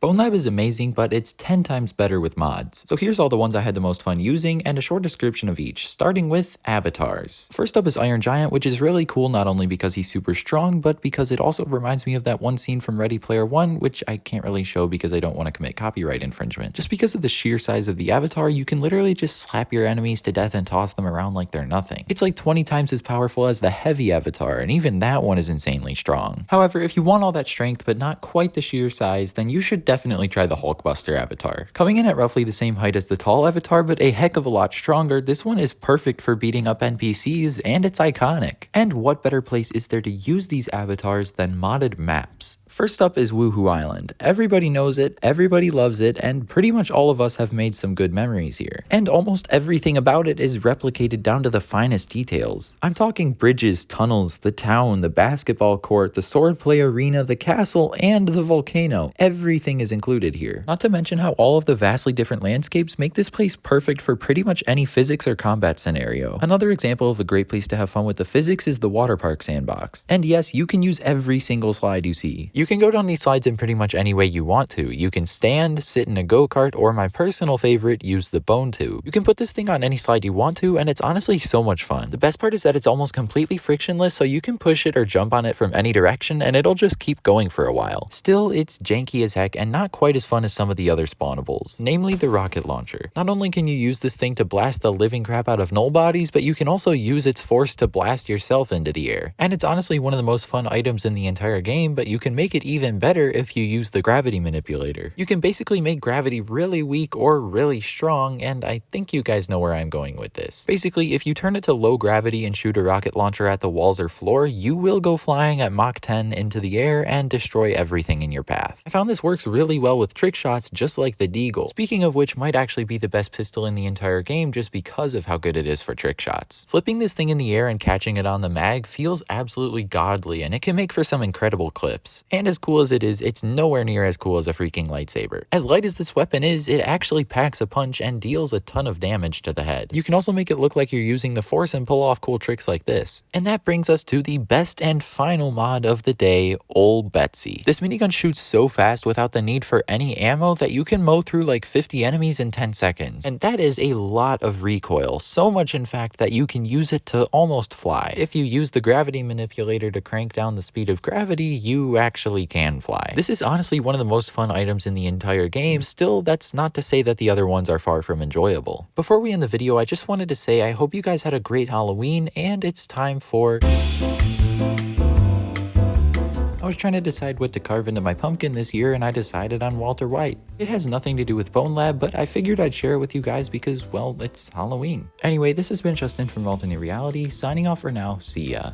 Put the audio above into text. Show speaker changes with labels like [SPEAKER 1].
[SPEAKER 1] Bonelab is amazing, but it's 10 times better with mods. So here's all the ones I had the most fun using and a short description of each, starting with avatars. First up is Iron Giant, which is really cool not only because he's super strong, but because it also reminds me of that one scene from Ready Player One, which I can't really show because I don't want to commit copyright infringement. Just because of the sheer size of the avatar, you can literally just slap your enemies to death and toss them around like they're nothing. It's like 20 times as powerful as the heavy avatar, and even that one is insanely strong. However, if you want all that strength but not quite the sheer size, then you should definitely try the Hulkbuster avatar. Coming in at roughly the same height as the tall avatar but a heck of a lot stronger, this one is perfect for beating up NPCs and it's iconic. And what better place is there to use these avatars than modded maps? First up is Woohoo Island. Everybody knows it, everybody loves it, and pretty much all of us have made some good memories here. And almost everything about it is replicated down to the finest details. I'm talking bridges, tunnels, the town, the basketball court, the swordplay arena, the castle, and the volcano. Everything is included here. Not to mention how all of the vastly different landscapes make this place perfect for pretty much any physics or combat scenario. Another example of a great place to have fun with the physics is the water park sandbox. And yes, you can use every single slide you see. You can go down these slides in pretty much any way you want to. You can stand, sit in a go-kart, or my personal favorite, use the bone tube. You can put this thing on any slide you want to, and it's honestly so much fun. The best part is that it's almost completely frictionless, so you can push it or jump on it from any direction, and it'll just keep going for a while. Still, it's janky as heck and not quite as fun as some of the other spawnables, namely the rocket launcher. Not only can you use this thing to blast the living crap out of null bodies, but you can also use its force to blast yourself into the air. And it's honestly one of the most fun items in the entire game, but you can make it even better if you use the gravity manipulator. You can basically make gravity really weak or really strong, and I think you guys know where I'm going with this. Basically, if you turn it to low gravity and shoot a rocket launcher at the walls or floor, you will go flying at Mach 10 into the air and destroy everything in your path. I found this works really well with trick shots, just like the Deagle. Speaking of which, might actually be the best pistol in the entire game just because of how good it is for trick shots. Flipping this thing in the air and catching it on the mag feels absolutely godly, and it can make for some incredible clips. And as cool as it is, it's nowhere near as cool as a freaking lightsaber. As light as this weapon is, it actually packs a punch and deals a ton of damage to the head. You can also make it look like you're using the force and pull off cool tricks like this. And that brings us to the best and final mod of the day, Ol' Betsy. This minigun shoots so fast without the need for any ammo that you can mow through like 50 enemies in 10 seconds. And that is a lot of recoil, so much in fact that you can use it to almost fly. If you use the gravity manipulator to crank down the speed of gravity, you actually can fly. This is honestly one of the most fun items in the entire game. Still, that's not to say that the other ones are far from enjoyable. Before we end the video, I just wanted to say I hope you guys had a great Halloween, and it's time for... I was trying to decide what to carve into my pumpkin this year, and I decided on Walter White. It has nothing to do with Bonelab, but I figured I'd share it with you guys because, well, it's Halloween. Anyway, this has been Justin from Alternate Reality, signing off for now. See ya.